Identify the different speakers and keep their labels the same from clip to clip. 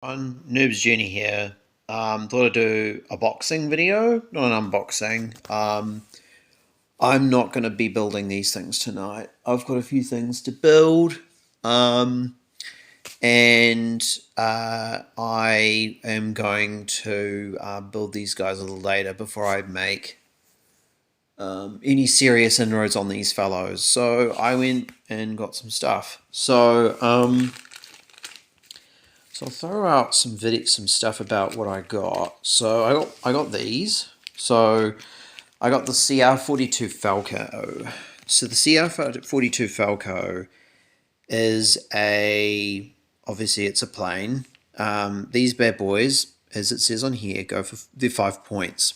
Speaker 1: On Noob's Journey here. Thought I'd do a boxing video, not an unboxing. I'm not going to be building these things tonight. I've got a few things to build, um, and I am going to build these guys a little later before I make any serious inroads on these fellows. So I went and got some stuff. So I'll throw out some stuff about what I got. So I got these. So I got the CR42 Falco. So the CR42 Falco is obviously it's a plane. These bad boys, as it says on here, go for they're 5 points.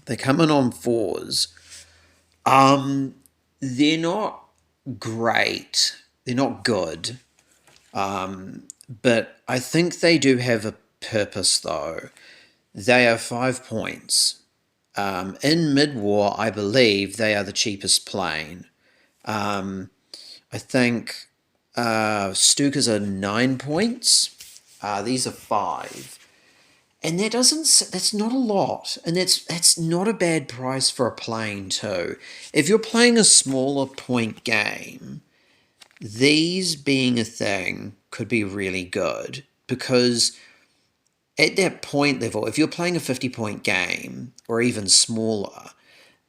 Speaker 1: They come in on fours. They're not great. They're not good. But I think they do have a purpose, though. They are 5 points. In mid-war, I believe they are the cheapest plane. I think Stukas are 9 points. These are five, and that's not a lot, and that's not a bad price for a plane too. If you're playing a smaller point game, these being a thing could be really good because at that point level, if you're playing a 50-point game or even smaller,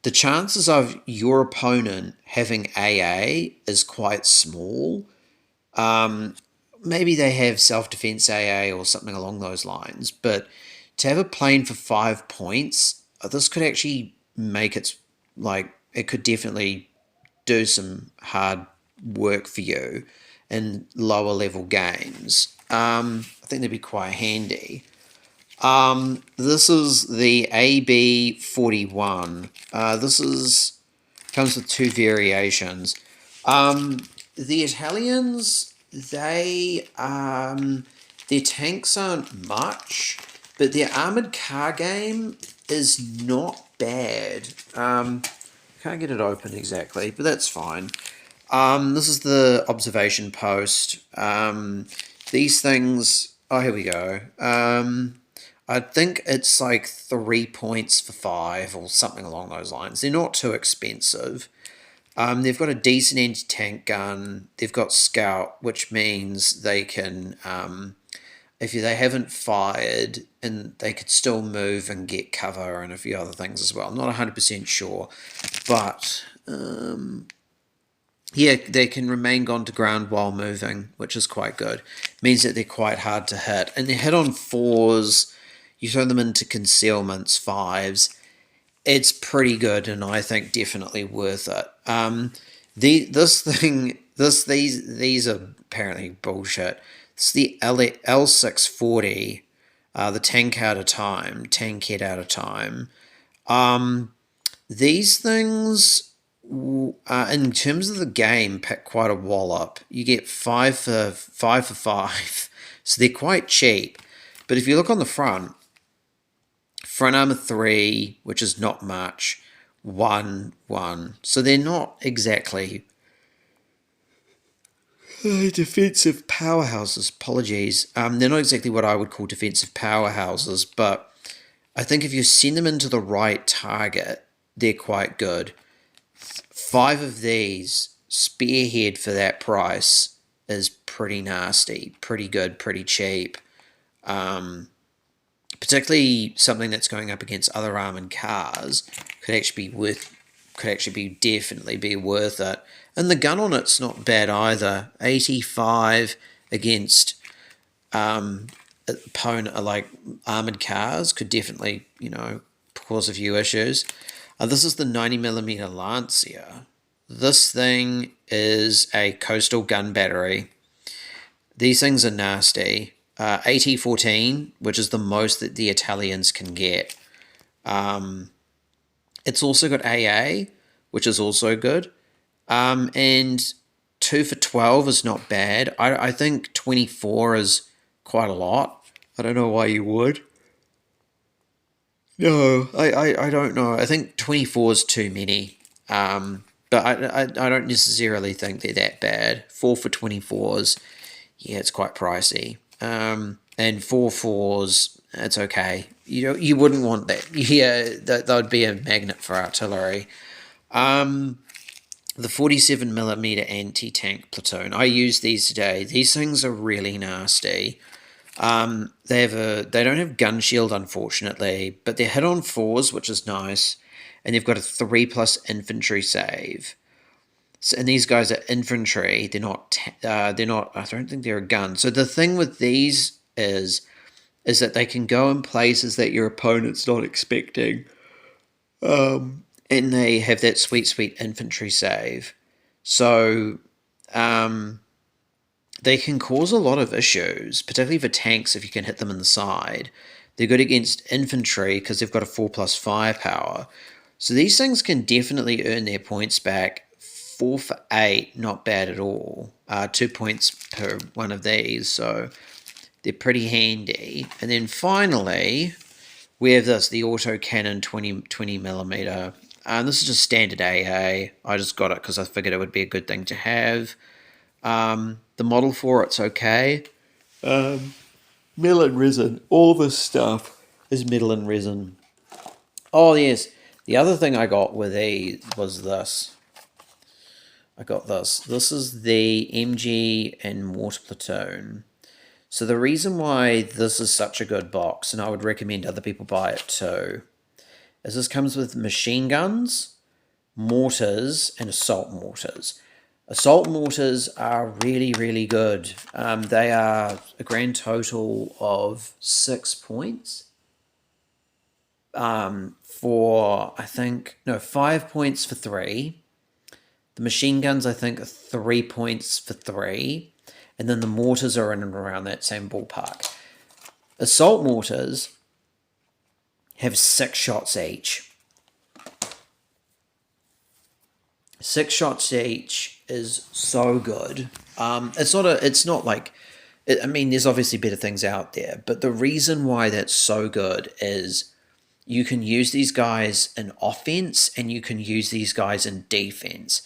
Speaker 1: the chances of your opponent having AA is quite small. Maybe they have self-defense AA or something along those lines, but to have a plane for 5 points, this could actually make it could definitely do some hard work for you in lower level games. I think they'd be quite handy. This is the AB41. This comes with two variations. The Italians, their tanks aren't much, but their armored car game is not bad. Can't get it open exactly, but that's fine. This is the observation post. These things. Oh, here we go. I think it's like 3 points for five or something along those lines. They're not too expensive. They've got a decent anti-tank gun. They've got scout, which means they can, if they haven't fired, and they could still move and get cover and a few other things as well. I'm not 100% sure, but yeah, they can remain gone to ground while moving, which is quite good. Means that they're quite hard to hit, and they hit on fours. You throw them into concealments, fives. It's pretty good, and I think definitely worth it. These are apparently bullshit. It's the L640, the tank out of tankhead out of time. These things, in terms of the game, pick quite a wallop. You get five for five, so they're quite cheap. But if you look on the front armor 3, which is not much, 1, 1. So they're not exactly defensive powerhouses. Apologies. They're not exactly what I would call defensive powerhouses, but I think if you send them into the right target, they're quite good. 5 of these spearhead for that price is pretty nasty, pretty good, pretty cheap. Particularly something that's going up against other armored cars could actually definitely be worth it. And the gun on it's not bad either. 85 against opponent like armored cars could definitely cause a few issues. This is the 90mm Lancia. This thing is a coastal gun battery. These things are nasty. AT-14, which is the most that the Italians can get. It's also got AA, which is also good. And 2 for 12 is not bad. I think 24 is quite a lot. I don't know why you would. No, I don't know. I think 24 is too many. But I don't necessarily think they're that bad. 4 for 24s, yeah, it's quite pricey. and 4 4s, it's okay. You wouldn't want that. Yeah, that would be a magnet for artillery. The 47 millimeter anti-tank platoon. I use these today. These things are really nasty. They don't have gun shield, unfortunately, but they're hit on fours, which is nice, and they've got a 3+ infantry save. So, and these guys are infantry. They're not. They're not. I don't think they're a gun. So the thing with these is that they can go in places that your opponent's not expecting, and they have that sweet, sweet infantry save. So they can cause a lot of issues, particularly for tanks if you can hit them in the side. They're good against infantry because they've got a 4+ firepower. So these things can definitely earn their points back. 4 for 8, not bad at all. 2 points per one of these, so they're pretty handy. And then finally, we have this, the autocannon 20 millimeter. This is just standard AA. I just got it because I figured it would be a good thing to have. The model for it's okay. Metal and resin. All this stuff is metal and resin. Oh, yes. The other thing I got with these was this. I got this. This is the MG and Mortar Platoon. So the reason why this is such a good box, and I would recommend other people buy it too, is this comes with machine guns, mortars, and assault mortars. Assault mortars are really, really good. They are a grand total of 6 points. For, I think, no, 5 points for 3. The machine guns, I think, are 3 points for 3. And then the mortars are in and around that same ballpark. Assault mortars have 6 shots each. 6 shots each is so good. It's not like, I mean, there's obviously better things out there, but the reason why that's so good is you can use these guys in offense and you can use these guys in defense.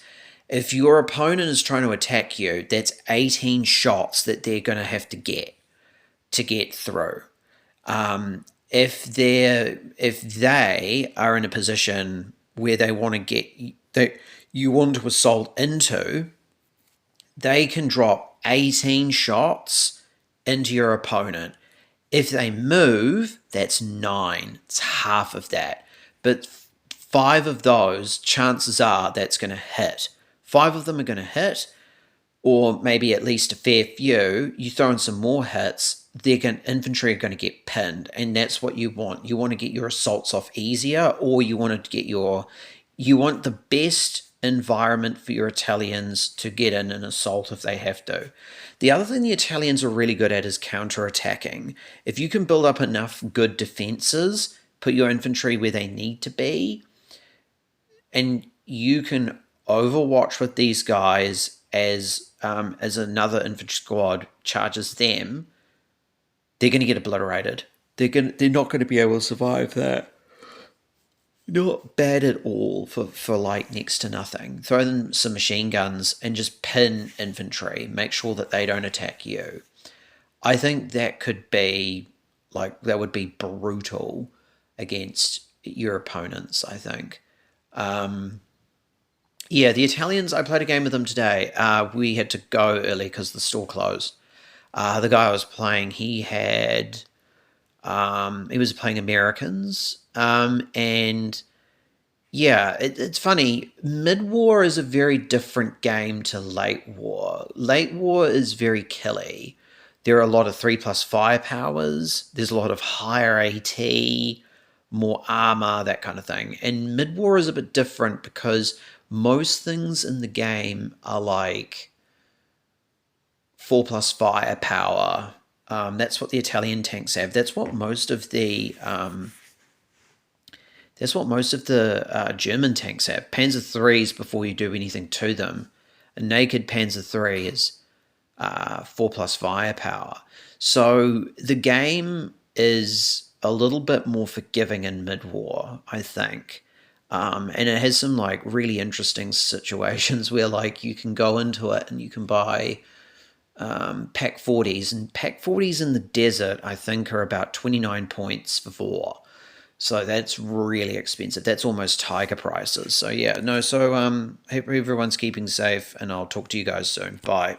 Speaker 1: If your opponent is trying to attack you, that's 18 shots that they're going to have to get through. If they are in a position where they want to that you want to assault into, they can drop 18 shots into your opponent. If they move, that's 9. It's half of that. But 5 of those, chances are that's going to hit. 5 of them are going to hit, or maybe at least a fair few. You throw in some more hits, infantry are going to get pinned, and that's what you want. You want to get your assaults off easier, or you want the best environment for your Italians to get in an assault if they have to. The other thing the Italians are really good at is counter-attacking. If you can build up enough good defenses, put your infantry where they need to be, and you can overwatch with these guys as another infantry squad charges them, they're going to get obliterated. They're not going to be able to survive that. Not bad at all for like next to nothing. Throw them some machine guns and just pin infantry. Make sure that they don't attack you. I think that could be that would be brutal against your opponents, I think. Yeah, the Italians, I played a game with them today. We had to go early because the store closed. The guy I was playing, he was playing Americans. And yeah, it's funny. Mid-war is a very different game to late war. Late war is very killy. There are a lot of 3+ firepowers. There's a lot of higher AT, more armor, that kind of thing. And mid-war is a bit different because most things in the game are like 4+ firepower. That's what the Italian tanks have. That's what most of the German tanks have. Panzer IIIs before you do anything to them. A naked Panzer III is 4+ firepower. So the game is a little bit more forgiving in mid-war, I think. And it has some really interesting situations where you can go into it and you can buy pack 40s, and pack 40s in the desert I think are about 29 points for 4. So that's really expensive. That's almost tiger prices. So yeah, no, so hope everyone's keeping safe, and I'll talk to you guys soon. Bye.